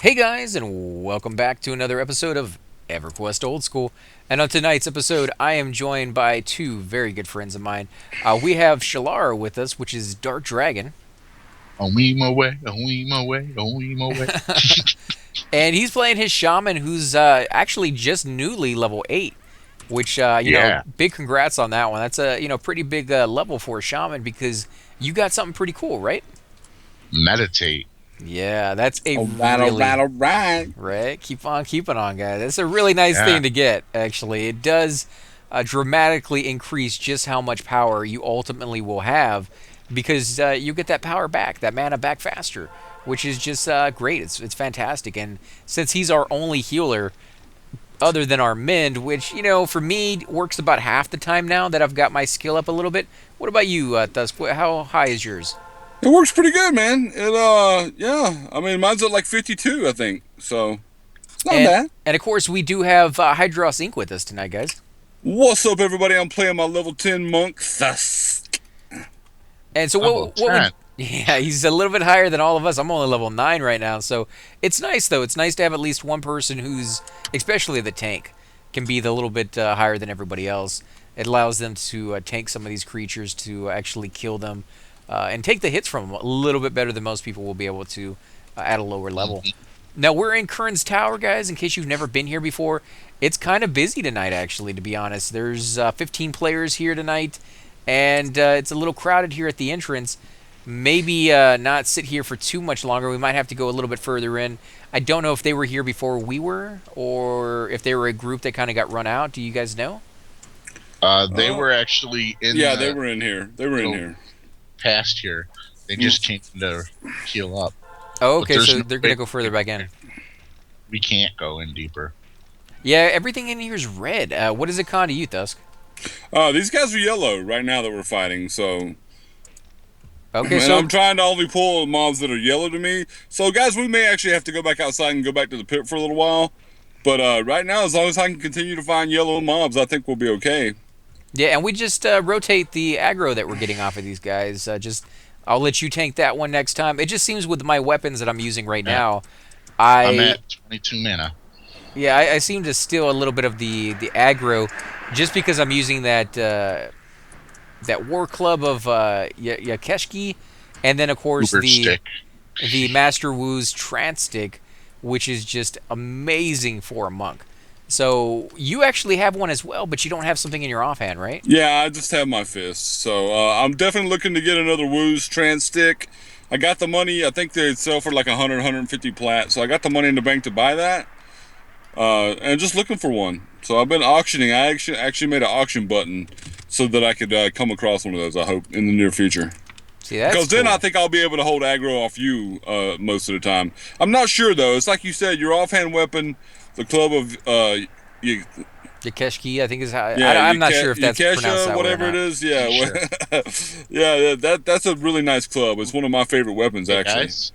Hey guys, and welcome back to another episode of Everquest Old School. And on tonight's episode, I am joined by two very good friends of mine. We have Shalara with us, which is Drk Dragn, A weem away, a weem away, a weem away. and he's playing his shaman, who's actually just newly level 8. Which Yeah, big congrats on that one. That's a pretty big level for a shaman because you got something pretty cool, right? meditate. Yeah, that's a All right, all right, really all right. right. Keep on keeping on, guys. That's a really nice Yeah. thing to get. Actually, it does dramatically increase just how much power you ultimately will have because you get that power back, that mana back faster, which is just great. It's fantastic. And since he's our only healer, other than our mend, which for me works about half the time now that I've got my skill up a little bit. What about you, Tusk? How high is yours? It works pretty good, man. Yeah. I mean, mine's at like 52, I think. So it's not And bad. and of course we do have Hydros Inc with us tonight, guys. What's up, everybody? I'm playing my level 10 monk. Thus. And so Level what would 10. yeah, he's a little bit higher than all of us. I'm only level 9 right now. So it's nice though. It's nice to have at least one person who's especially the tank can be the little bit higher than everybody else. It allows them to tank some of these creatures to actually kill them and take the hits from them a little bit better than most people will be able to at a lower level. Now we're in Kurns Tower, guys. In case you've never been here before, it's kind of busy tonight. Actually, to be honest, there's 15 players here tonight, and it's a little crowded here at the entrance. Maybe not sit here for too much longer. We might have to go a little bit further in. I don't know if they were here before we were, or if they were a group that kind of got run out. Do you guys know? They Uh, were actually in yeah, they the were in here. They were in little here. past here. They Mm. just came to heal up. Oh, But okay. there's So no they're way gonna go further back in. we can't go in deeper. Yeah, everything in here is red. What does it con to you, Tusk? These guys are yellow right now that we're fighting. So, Okay, and so I'm trying to only pull mobs that are yellow to me. So, guys, we may actually have to go back outside and go back to the pit for a little while. But right now, as long as I can continue to find yellow mobs, I think we'll be okay. yeah, and we just rotate the aggro that we're getting off of these guys. Just I'll let you tank that one next time. It just seems with my weapons that I'm using right Yeah. now, I'm I at 22 mana. yeah I seem to steal a little bit of the aggro, just because I'm using that war club of Yakeshki, and then of course Uber the stick. Master Wu's trance stick, which is just amazing for a monk. So you actually have one as well, but you don't have something in your offhand, right? Yeah, I just have my fists. So I'm definitely looking to get another Woo's trans stick. I got the money. I think they sell for like 100, 150 plat. So I got the money in the bank to buy that. And just looking for one. So I've been auctioning. I actually made an auction button so that I could come across one of those, I hope, in the near future. See, that's Because then cool. I think I'll be able to hold aggro off you most of the time. I'm not sure, though. It's like you said, your offhand weapon, the club of you, Yakeshki, I think is how. yeah, I'm not sure if that's pronounced Yukesha, that way or whatever it not. is. Yeah, Sure. yeah, that's a really nice club. It's one of my favorite weapons, Hey actually. guys,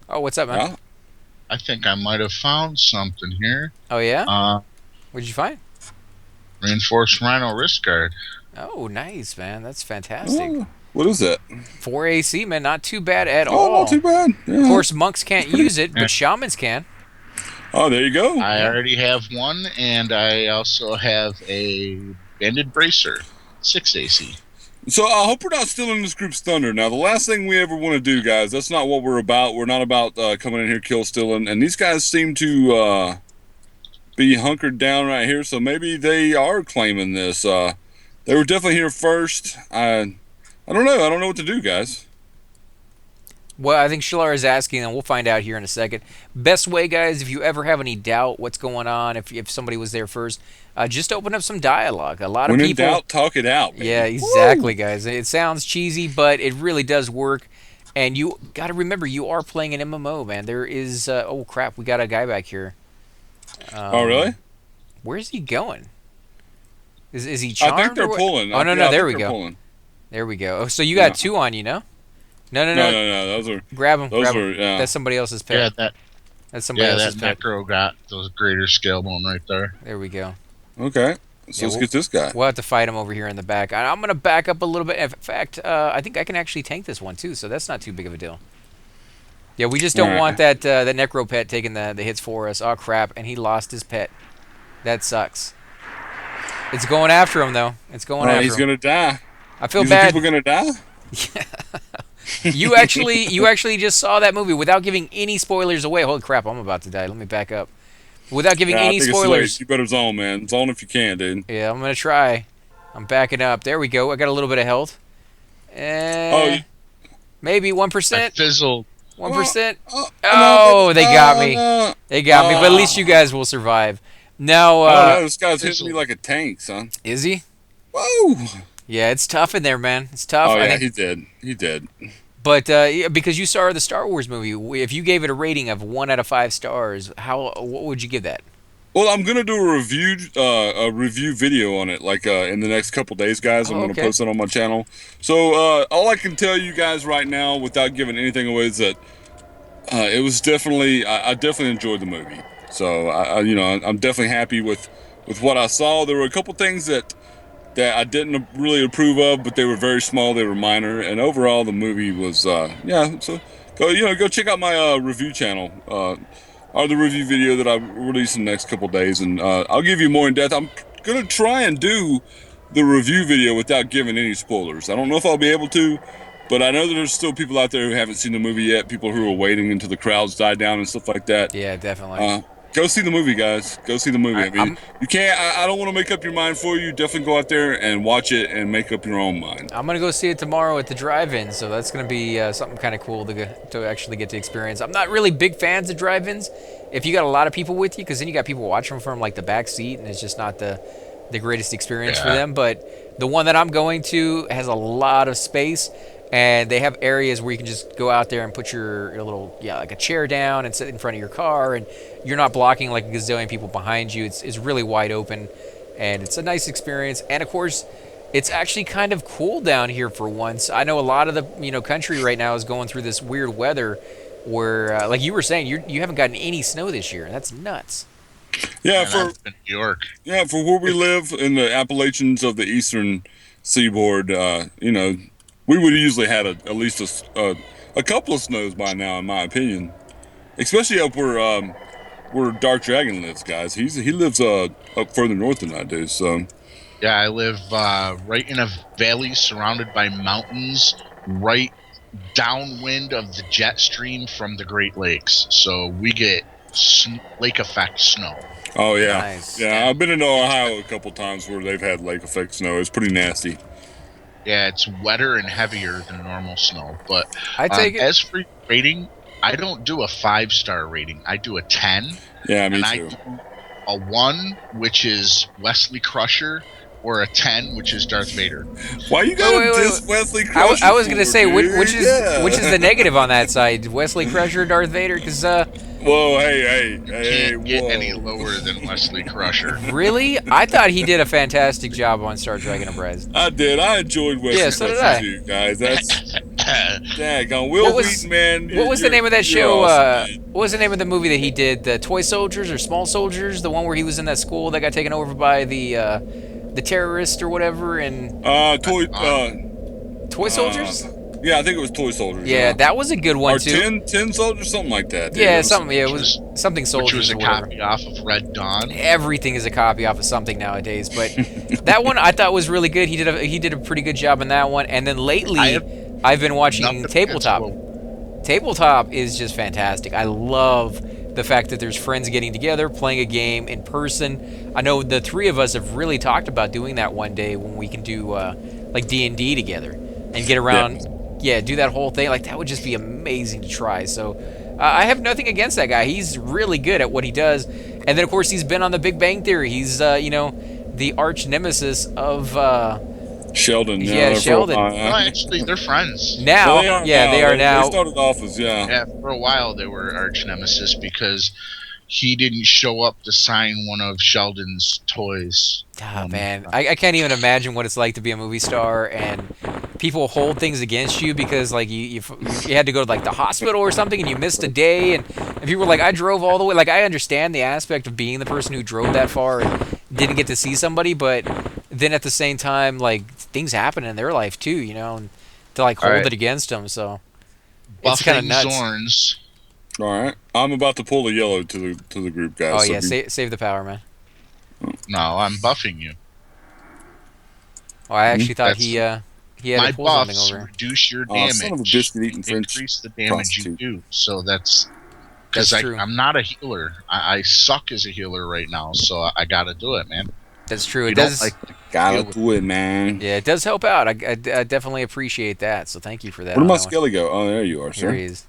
Oh, what's up, man? Yeah. I think I might have found something here. Oh yeah, Uh, what'd you find? Reinforced Rhino Wrist Guard. Oh, nice, man. That's fantastic. Oh, what is that? 4 AC, man. Not too bad at Oh, not all. too bad. Of Yeah. course, monks can't use it, Yeah. but shamans can. Oh, there you go. I Yeah. already have one, and I also have a Banded Bracer, 6 AC. So I hope we're not stealing this group's thunder. Now, the last thing we ever want to do, guys, that's not what we're about. We're not about coming in here kill stealing. And these guys seem to be hunkered down right here, so maybe they are claiming this. They were definitely here first. I don't know. I don't know what to do, guys. Well, I think Shilar is asking, and we'll find out here in a second. Best way, guys, if you ever have any doubt what's going on, if somebody was there first, just open up some dialogue. A lot of When in people. doubt, talk it out, baby. Yeah, exactly, guys. It sounds cheesy, but it really does work. And you got to remember, you are playing an MMO, man. There is. Oh crap, we got a guy back here. Oh, really? Where's he going? Is he I charmed? think they're or what? pulling. Oh no, Yeah, no, I there think we they're go. pulling. There we go. Oh, so you got Yeah. two on you, no? No, no, No, no. no, no. Those are Grab him, those grab were him. yeah. That's somebody else's Yeah, pick. that That's somebody yeah, else's that pick. Necro got those greater scale bone right there. There we go. Okay. So Yeah, let's get this guy. We'll have to fight him over here in the back. I'm going to back up a little bit. In fact, I think I can actually tank this one too, so that's not too big of a deal. Yeah, we just All don't want right. that necro pet taking the hits for us. Oh crap! And he lost his pet. That sucks. It's going after him though. It's going He's after him. gonna die. I feel These are bad. people gonna die. You actually just saw that movie without giving any spoilers away. Holy crap! I'm about to die. Let me back up. Without giving Yeah, I any think it's late. spoilers. You better zone, man. Zone if you can, dude. Yeah, I'm gonna try. I'm backing up. There we go. I got a little bit of health. Oh, Maybe one I percent. fizzled. 1%. Come on, baby. Oh, they got me. No. They got me. But at least you guys will survive. Now, I don't know. This guy's hitting me fizzled. like a tank, son. is he? Whoa. Yeah, it's tough in there, man. It's tough. Oh I yeah, think. he did. He did. But yeah, because you saw the Star Wars movie, if you gave it a rating of 1 out of 5 stars, what would you give that? Well, I'm gonna do a review video on it, like in the next couple days, guys. I'm Oh, gonna okay. post it on my channel. So all I can tell you guys right now, without giving anything away, is that it was definitely I definitely enjoyed the movie. So I'm definitely happy with what I saw. There were a couple things that I didn't really approve of, but they were very small. They were minor, and overall the movie was yeah. So go check out my review channel. Or the review video that I release in the next couple days, and I'll give you more in depth. I'm gonna try and do the review video without giving any spoilers. I don't know if I'll be able to, but I know that there's still people out there who haven't seen the movie yet. People who are waiting until the crowds die down and stuff like that. Yeah, definitely. Go see the movie, guys. Go see the movie. I mean, I'm you can't. I don't want to make up your mind for you. Definitely go out there and watch it and make up your own mind. I'm gonna go see it tomorrow at the drive-in, so that's gonna be something kind of cool to actually get to experience. I'm not really big fans of drive-ins. If you got a lot of people with you, because then you got people watching from like the back seat, and it's just not the greatest experience for Yeah. them. But the one that I'm going to has a lot of space, and they have areas where you can just go out there and put your little like a chair down and sit in front of your car, and you're not blocking like a gazillion people behind you. It's really wide open, and it's a nice experience. And of course, it's actually kind of cool down here for once. I know a lot of the country right now is going through this weird weather where, like you were saying, you haven't gotten any snow this year, and that's nuts. Yeah, And I've been in New York. for where we live in the Appalachians of the eastern seaboard, we would usually had at least a couple of snows by now, in my opinion. Especially up where Drk Dragn lives, guys. He lives up further north than I do. So Yeah, I live right in a valley surrounded by mountains, right downwind of the jet stream from the Great Lakes. So we get lake effect snow. oh yeah, Nice. yeah. I've been into Ohio a couple times where they've had lake effect snow. It's pretty nasty. Yeah, it's wetter and heavier than normal snow. But I take it. as for rating, I don't do a 5-star rating. I do a 10. Yeah, me and I too. do a 1, which is Wesley Crusher, or a 10, which is Darth Vader. Why you gotta wait, diss wait. Wesley I Crusher? was gonna for, say dude? which is Yeah. which is the negative on that side, Wesley Crusher, Darth Vader? Because Whoa, hey, Can't get whoa. any lower than Wesley Crusher. really, I thought he did a fantastic job on Star Trek Enterprise. I did. I enjoyed Wesley Yeah, so did Crusher I. too, guys. That's daggone. Will What was- Wheaton, man. What was the name of that you're show? awesome, man. What was the name of the movie that he did? The Toy Soldiers or Small Soldiers? The one where he was in that school that got taken over by the terrorist or whatever, and Toy Soldiers. Yeah, I think it was Toy Soldiers. Yeah, that was a good one or too. 10 Soldiers, something like that. dude. Yeah, It was- something. Yeah, it was something Which Soldiers was a or whatever. copy off of Red Dawn. Everything is a copy off of something nowadays, but that one I thought was really good. He did a pretty good job in that one. And then lately, I have I've been watching nothing Tabletop. against Will. Tabletop is just fantastic. I love the fact that there's friends getting together, playing a game in person. I know the three of us have really talked about doing that one day when we can do like D&D together and get around. Yeah, do that whole thing. Like that would just be amazing to try. So I have nothing against that guy. He's really good at what he does. And then of course he's been on The Big Bang Theory. He's the arch nemesis of Sheldon. Yeah, they're Sheldon. from- No, actually, they're friends. now. Well, They are now. They started off as Yeah, for a while they were arch nemesis because he didn't show up to sign one of Sheldon's toys. Oh, man, I can't even imagine what it's like to be a movie star and people hold things against you because like you had to go to like the hospital or something and you missed a day and people were like, I drove all the way. Like I understand the aspect of being the person who drove that far and didn't get to see somebody, but then at the same time like things happen in their life too, and to like hold All right. it against them. So it's kind of Buffing nuts. Zorns. All right, I'm about to pull a yellow to the group, Oh guys. So yeah, save the power, man. No, I'm buffing you. Oh, I actually thought That's he had to my pull something buffs over here. reduce your son of a damage. biscuit eating French Increase the damage you prostitute. do. So that's because That's true. I'm not a healer. I suck as a healer right now. So I got to do it, man. That's true. You It don't does. like to Gotta deal with. do it, man. Yeah, it does help out. I definitely appreciate that. So thank you for that Where did on my that one. skelly go? Oh, there you are, Here sir. he is.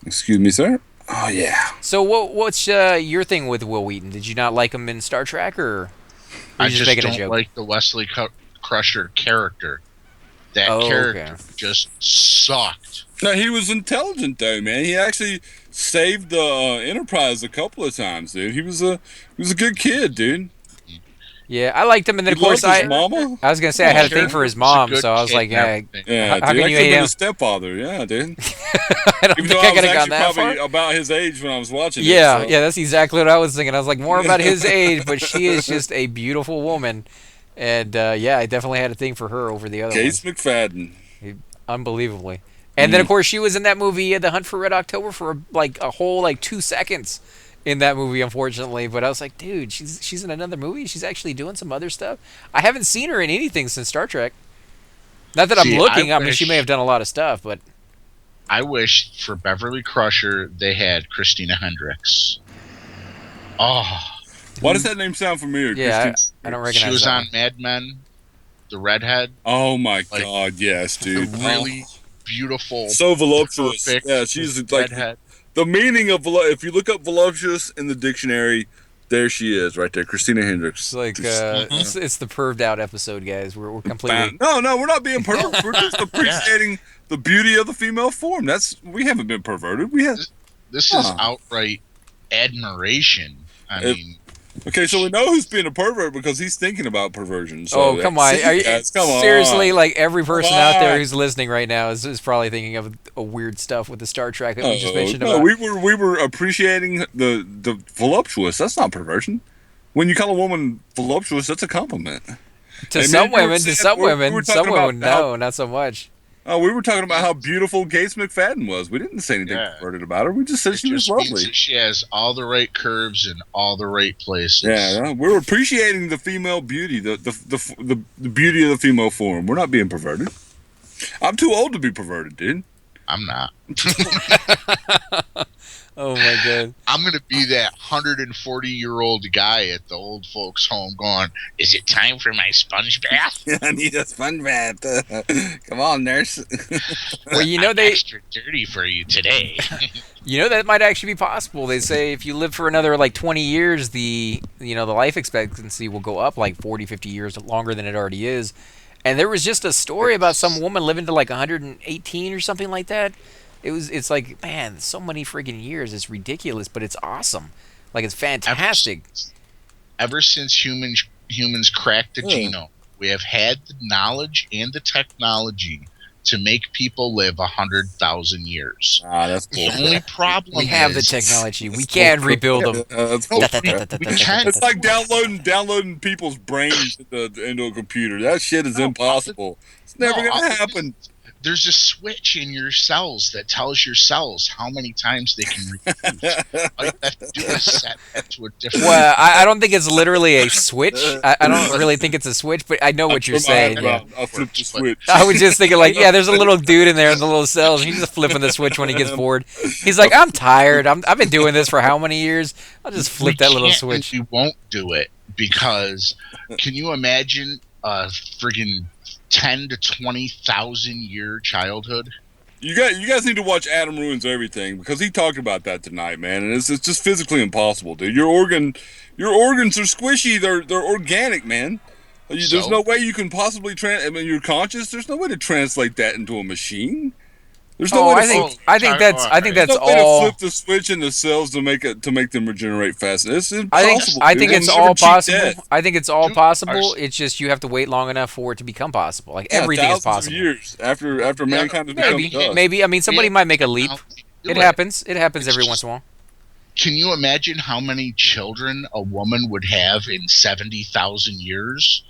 Excuse me, sir. Oh yeah. So what's your thing with Will Wheaton? Did you not like him in Star Trek, or were I you just just making a don't joke? like the Wesley Crusher character. That Oh, character okay. just sucked. No, he was intelligent though, man. He actually saved the Enterprise a couple of times, dude. He was a good kid, dude. Yeah, I liked him, and then He of course loved his I mama. I was gonna say Come I had on, a thing for man. his Was a mom, good so I was kid like, and yeah, everything. Yeah, how dude. can I you could have hate been him? a stepfather. Yeah, dude. I don't Even think though I I could was have gone actually that probably far. about his age when I was watching it. Yeah, So yeah, that's exactly what I was thinking. I was like, more about his age, but she is just a beautiful woman, and yeah, I definitely had a thing for her over the other Case ones, McFadden. unbelievably. And then of course she was in that movie, The Hunt for Red October, for like a whole like 2 seconds in that movie, unfortunately. But I was like, dude, she's in another movie. She's actually doing some other stuff. I haven't seen her in anything since Star Trek. Not that I'm See, looking. I mean, she may have done a lot of stuff, but I wish for Beverly Crusher they had Christina Hendricks. Oh, Why does that name sound familiar, yeah, Christian? I don't she recognize was that on one. Mad Men, the redhead, Oh my like God, yes, the dude. really Oh, beautiful, so voluptuous. perfect Yeah, she's like redhead. the meaning of if you look up voluptuous in the dictionary, there she is, right there, Christina It's Hendricks. like Mhm. it's the perved out episode, guys. We're completely. No, no, we're not being perverted. We're just Yeah, appreciating the beauty of the female form. We haven't been perverted. We have. this is Huh. outright admiration. I If- mean, Okay, so we know who's being a pervert because he's thinking about perversion. So Oh, come on! see, Are you, guys, come seriously, on. like every person Come out there on. who's listening right now is probably thinking of a weird stuff with the Star Trek that we just No, mentioned no, about. we were appreciating the voluptuous. That's not perversion. When you call a woman voluptuous, that's a compliment. To Hey, some man, you were women, to saying- some we women, were some talking about women, how no, not so much. we were talking about how beautiful Gates McFadden was. We didn't say anything yeah, perverted about her. We just said it she was just means lovely. that she has all the right curves in all the right places. Yeah, we were appreciating the female beauty, the beauty of the female form. We're not being perverted. I'm too old to be perverted, dude. I'm not. Oh my god! I'm gonna be that 140-year-old guy at the old folks' home, going, "Is it time for my sponge bath? I need a sponge bath. Come on, nurse. Well, you know I'm they, extra dirty for you today." you know that might actually be possible. They say if you live for another like 20 years, the life expectancy will go up like 40, 50 years longer than it already is. And there was just a story about some woman living to like 118 or something like that. It's like, man, so many freaking years. It's ridiculous, but it's awesome. Like it's fantastic. Ever since humans cracked the genome, we have had the knowledge and the technology to make people live 100,000 years. That's The cool. only problem We have the is technology. We can rebuild them. That's cool. we can. It's like downloading people's brains into a computer. That shit is impossible. It's never No, gonna happen. There's a switch in your cells that tells your cells how many times they can reproduce. All you have to do is set that to a different. Well, I don't think it's literally a switch. I don't really think it's a switch, but I know what you're saying. Yeah. I'll flip the switch. I was just thinking, like, yeah, there's a little dude in there in the little cells. He's just flipping the switch when he gets bored. He's like, I'm tired. I've been doing this for how many years? I'll just flip that little can't, switch. We won't do it because can you imagine a friggin' 10 to 20,000 year childhood? You guys need to watch Adam Ruins Everything because he talked about that tonight, man, and it's just physically impossible, dude. Your organs are squishy. They're organic, man. There's no way you can possibly I mean, you're conscious. There's no way to translate that into a machine. There's no Oh, way I think that's there's no way to all. flip the switch in the cells to make them regenerate faster. It's I think impossible. I think dude. it's We'll never all cheat possible. death. I think it's all Dude, possible. It's just you have to wait long enough for it to become possible. Like Yeah, everything is thousands of possible. years after mankind has become Maybe, dust. maybe. I mean, somebody might make a leap. Do It happens. It happens It's every just- once in a while. Can you imagine how many children a woman would have in 70,000 years?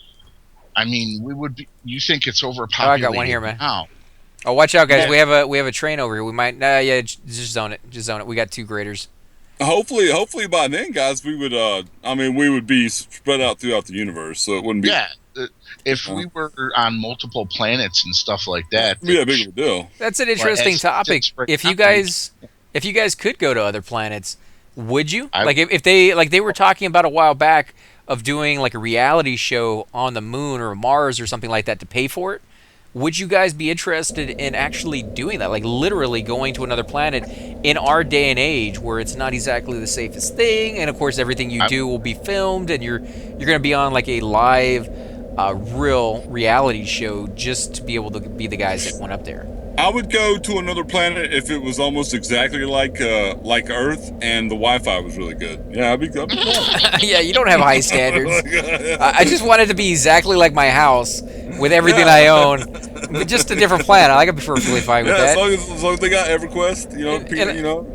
I mean, we would be. You think it's overpopulated one here, man. now? Oh, watch out, guys! Yeah. We have a train over here. We might. Yeah, just zone it. Just zone it. We got 2 graders. Hopefully by then, guys, we would. I mean, we would be spread out throughout the universe, so it wouldn't be. Yeah, if we were on multiple planets and stuff like that, Be that big of a deal. That's an well, interesting as topic. it's right now, If you guys could go to other planets, would you? I Like if they like they were talking about a while back of doing like a reality show on the moon or Mars or something like that to pay for it. Would you guys be interested in actually doing that? Like literally going to another planet in our day and age where it's not exactly the safest thing, and of course everything you do will be filmed, and you're going to be on like a live, real reality show just to be able to be the guys that went up there. I would go to another planet if it was almost exactly like Earth and the Wi-Fi was really good. Yeah, I'd be cool. Yeah, you don't have high standards. I just want it to be exactly like my house with everything I own, but just a different planet. I could be perfectly fine with that. As long as they got Everquest,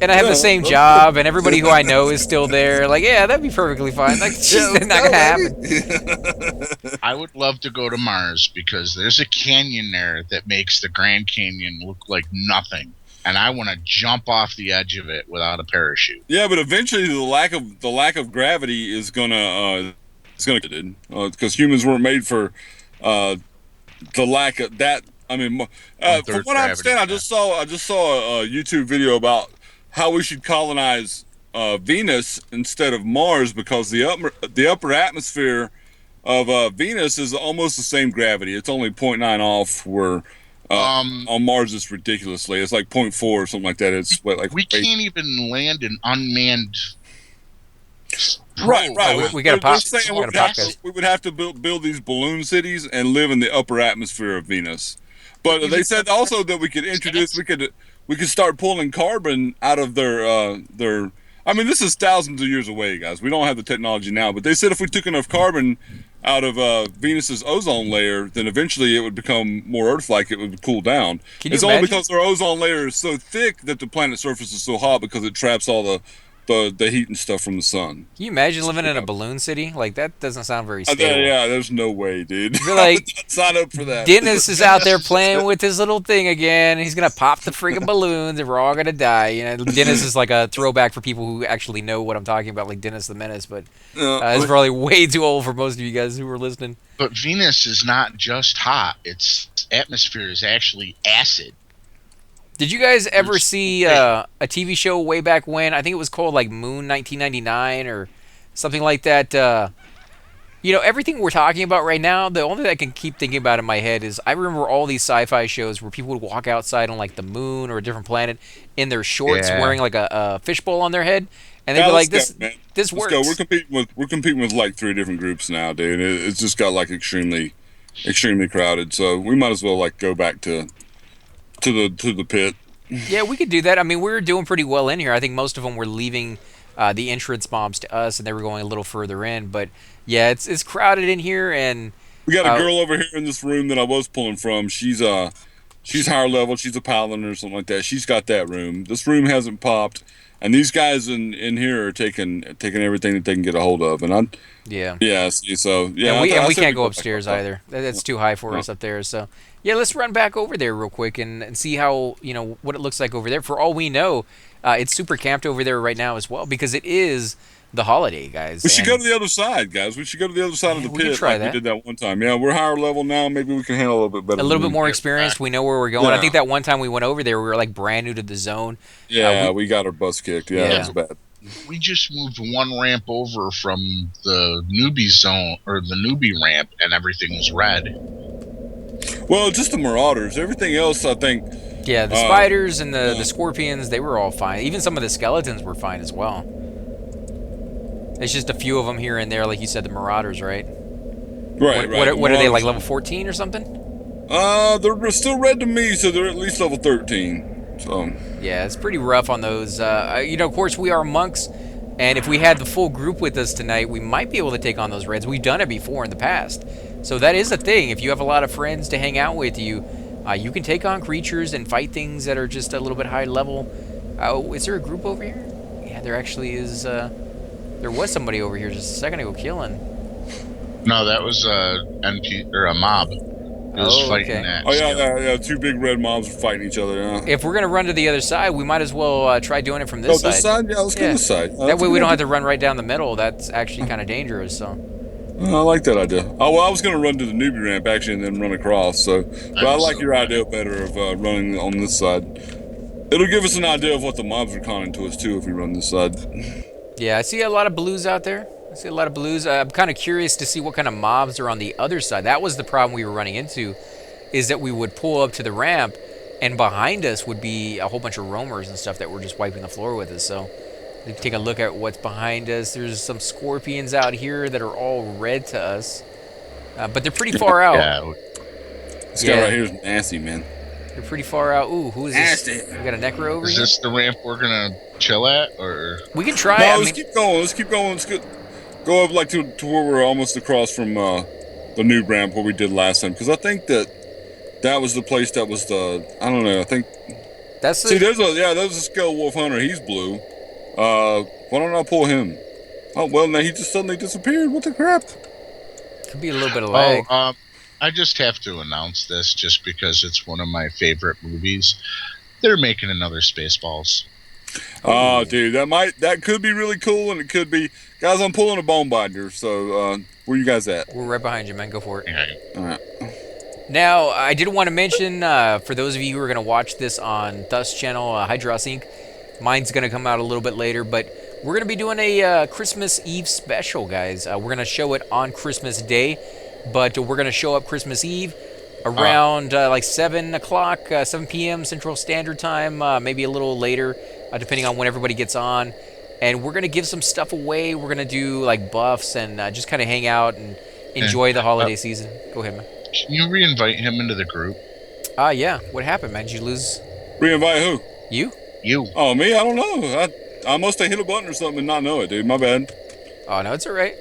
And I have the same job, and everybody who I know is still there. Like, yeah, that'd be perfectly fine. Like, it's just not gonna happen. I would love to go to Mars because there's a canyon there that makes the Grand Canyon look like nothing, and I want to jump off the edge of it without a parachute. Yeah, but eventually the lack of gravity is gonna because humans weren't made for the lack of that. I mean, from what I understand, I just saw a YouTube video about how we should colonize Venus instead of Mars because the upper atmosphere of Venus is almost the same gravity. It's only 0.9 off. Where on Mars it's ridiculously. It's like 0.4 or something like that. It's like we can't even land an unmanned. Right. We got to pop. We would have to build these balloon cities and live in the upper atmosphere of Venus. But they said also that we could start pulling carbon out of their. I mean, this is thousands of years away, guys. We don't have the technology now, but they said if we took enough carbon out of Venus's ozone layer, then eventually it would become more Earth-like. It would cool down. It's only because our ozone layer is so thick that the planet's surface is so hot because it traps all the heat and stuff from the sun. Can you imagine living in a balloon city? Like, that doesn't sound very stable. Yeah, there's no way, dude. You're like, sign up for that. Dennis is out there playing with his little thing again, and he's going to pop the friggin' balloons, and we're all going to die. You know, Dennis is like a throwback for people who actually know what I'm talking about, like Dennis the Menace, but it's probably way too old for most of you guys who are listening. But Venus is not just hot. Its atmosphere is actually acid. Did you guys ever see a TV show way back when? I think it was called like Moon 1999 or something like that. Everything we're talking about right now, the only thing I can keep thinking about in my head is I remember all these sci-fi shows where people would walk outside on like the moon or a different planet in their shorts wearing like a fishbowl on their head. And they'd be like, this works. Go. We're competing with like 3 different groups now, dude. It's just got like extremely crowded. So we might as well like go back to the pit. Yeah, we could do that. I mean, we were doing pretty well in here. I think most of them were leaving the entrance bombs to us, and they were going a little further in. But yeah, it's crowded in here, and we got a girl over here in this room that I was pulling from. She's higher level. She's a paladin or something like that. She's got that room. This room hasn't popped, and these guys in here are taking everything that they can get a hold of. And and we can't go upstairs either. That's too high for us up there. So yeah, let's run back over there real quick and see how what it looks like over there. For all we know, it's super camped over there right now as well because it is the holiday, guys. We should go to the other side, guys. We should go to the other side of the pit like we did that one time. Yeah, we're higher level now. Maybe we can handle a little bit better. A little bit more experienced. We know where we're going. Yeah. I think that one time we went over there, we were like brand new to the zone. Yeah, we got our butts kicked. Yeah, that was bad. We just moved one ramp over from the newbie zone or the newbie ramp, and everything was red. Well, just the Marauders. Everything else, I think. Yeah, the spiders and the scorpions, they were all fine. Even some of the skeletons were fine as well. It's just a few of them here and there, like you said, the Marauders, right? Right. What are they, like level 14 or something? They're still red to me, so they're at least level 13. So yeah, it's pretty rough on those. Of course, we are monks, and if we had the full group with us tonight, we might be able to take on those reds. We've done it before in the past, so that is a thing. If you have a lot of friends to hang out with you, you can take on creatures and fight things that are just a little bit high level. Is there a group over here? Yeah, there actually is. There was somebody over here just a second ago killing. No, that was a NP or a mob. It was Oh, fighting okay. that Oh yeah, skeleton. yeah. Two big red mobs were fighting each other. Yeah. If we're gonna run to the other side, we might as well try doing it from this Oh, this side. side? Yeah, let's go Yeah. this side. That That's a way we good don't have idea. to run right down the middle. That's actually kind of dangerous. So. I like that idea. Oh well, I was gonna run to the newbie ramp actually, and then run across. So, but I like your idea better of running on this side. It'll give us an idea of what the mobs are conning to us too if we run this side. Yeah, I see a lot of blues out there. I see a lot of blues. I'm kind of curious to see what kind of mobs are on the other side. That was the problem we were running into, is that we would pull up to the ramp, and behind us would be a whole bunch of roamers and stuff that were just wiping the floor with us. So, if you take a look at what's behind us, there's some scorpions out here that are all red to us, but they're pretty far out. Yeah. This guy right here is nasty, man. They're pretty far out. Ooh, who is this? Nasty. We got a necro over Is here. this the ramp we're gonna chill at, or? We can try. No, I let's mean, keep going. Let's keep going. Let's go up like to where we're almost across from the new ramp where we did last time. Because I think that was the place that was the, I don't know. I think. that's See, the, there's a Scale Wolf Hunter. He's blue. Why don't I pull him? Oh well, now he just suddenly disappeared. What the crap? could be a little bit of lag. I just have to announce this just because it's one of my favorite movies. They're making another Spaceballs. Oh, dude, that could be really cool, and it could be, guys. I'm pulling a bone binder. So, where you guys at? We're right behind you, man. Go for it. Yeah. All right. Now, I did want to mention, for those of you who are going to watch this on Thus channel, Hydros Inc., mine's going to come out a little bit later, but we're going to be doing a Christmas Eve special, guys. We're going to show it on Christmas Day, but we're going to show up Christmas Eve around like 7 o'clock, 7 p.m. Central Standard Time, maybe a little later, depending on when everybody gets on. And we're going to give some stuff away. We're going to do like buffs and just kind of hang out and enjoy the holiday season. Go ahead, man. Can you re-invite him into the group? Yeah. What happened, man? Did you lose? Re-invite who? You? You. Oh, me? I don't know. I must have hit a button or something and not know it, dude. My bad. Oh, no, it's all right.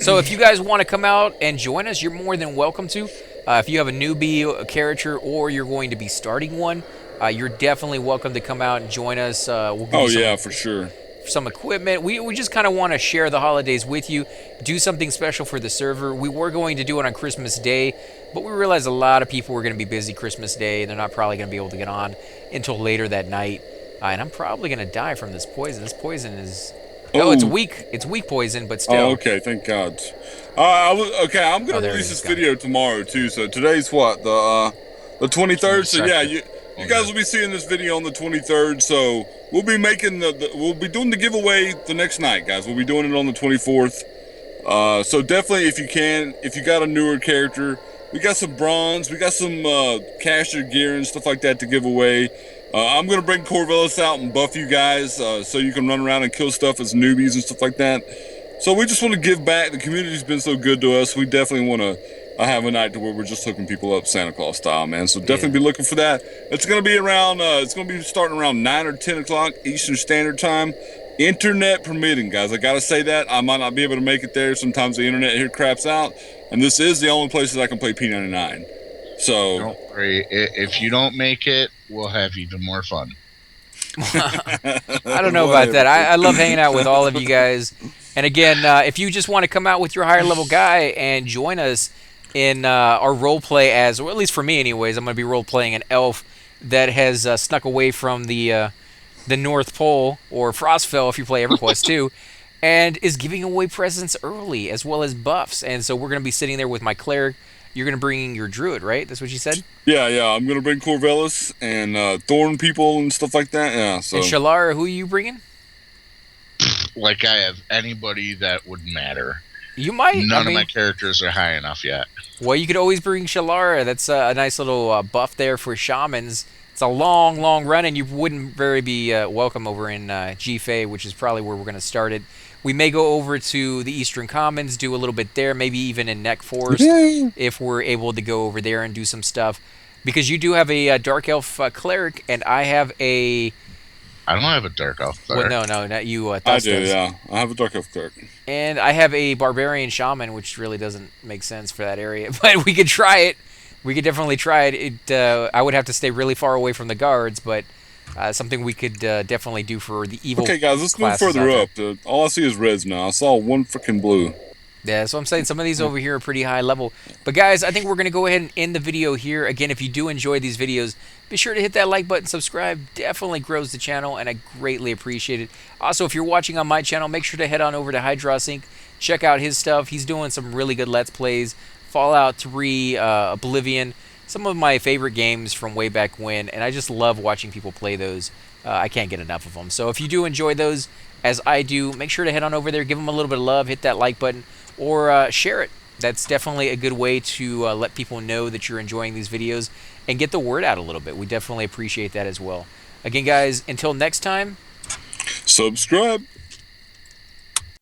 So if you guys want to come out and join us, you're more than welcome to. If you have a newbie character or you're going to be starting one, you're definitely welcome to come out and join us. We'll give you For sure. some equipment. We just kind of want to share the holidays with you, do something special for the server. We were going to do it on Christmas Day, but we realized a lot of people were going to be busy Christmas Day. They're not probably going to be able to get on until later that night. And I'm probably going to die from this poison. This poison is... No, it's weak. It's weak poison, but still. Oh, okay. Thank God. I'm gonna release this video tomorrow too. So today's what, the 23rd. So yeah, you guys will be seeing this video on the 23rd. So we'll be making we'll be doing the giveaway the next night, guys. We'll be doing it on the 24th. So definitely, if you got a newer character, we got some bronze, we got some caster gear and stuff like that to give away. I'm gonna bring Corvellis out and buff you guys, so you can run around and kill stuff as newbies and stuff like that. So we just want to give back. The community's been so good to us. We definitely want to have a night to where we're just hooking people up Santa Claus style, man. So definitely be looking for that. It's gonna be around. It's gonna be starting around 9 or 10 o'clock Eastern Standard Time. Internet permitting, guys. I gotta say that. I might not be able to make it there. Sometimes the internet here craps out, and this is the only place that I can play P99. So don't worry. If you don't make it, we'll have even more fun. I don't know about that. I love hanging out with all of you guys. And again, if you just want to come out with your higher level guy and join us in our role play as, or at least for me anyways, I'm going to be role playing an elf that has snuck away from the North Pole, or Frostfell if you play Everquest too, and is giving away presents early as well as buffs. And so we're going to be sitting there with my cleric. You're going to bring your druid, right? That's what you said? Yeah. I'm going to bring Corvellis and Thorn people and stuff like that. Yeah. So. And Shalara, who are you bringing? Like I have anybody that would matter. You might. None of my characters are high enough yet. Well, you could always bring Shalara. That's a nice little buff there for shamans. It's a long, long run, and you wouldn't very be welcome over in GFA, which is probably where we're going to start it. We may go over to the Eastern Commons, do a little bit there, maybe even in Neck Forest, if we're able to go over there and do some stuff. Because you do have a Dark Elf Cleric, and I have a... I don't have a Dark Elf Cleric. Well, no, not you. I do, yeah. I have a Dark Elf Cleric. And I have a Barbarian Shaman, which really doesn't make sense for that area. But we could try it. We could definitely try it. I would have to stay really far away from the guards, but something we could definitely do for the evil. Okay, guys, let's move further up. All I see is reds now. I saw one freaking blue. Yeah, so I'm saying some of these over here are pretty high level. But guys, I think we're going to go ahead and end the video here. Again, if you do enjoy these videos, be sure to hit that like button, subscribe. Definitely grows the channel, and I greatly appreciate it. Also, if you're watching on my channel, make sure to head on over to HydroSync. Check out his stuff. He's doing some really good Let's Plays. Fallout 3, Oblivion, some of my favorite games from way back when, and I just love watching people play those. I can't get enough of them. So if you do enjoy those, as I do, make sure to head on over there, give them a little bit of love, hit that like button, or share it. That's definitely a good way to let people know that you're enjoying these videos and get the word out a little bit. We definitely appreciate that as well. Again, guys, until next time, Subscribe.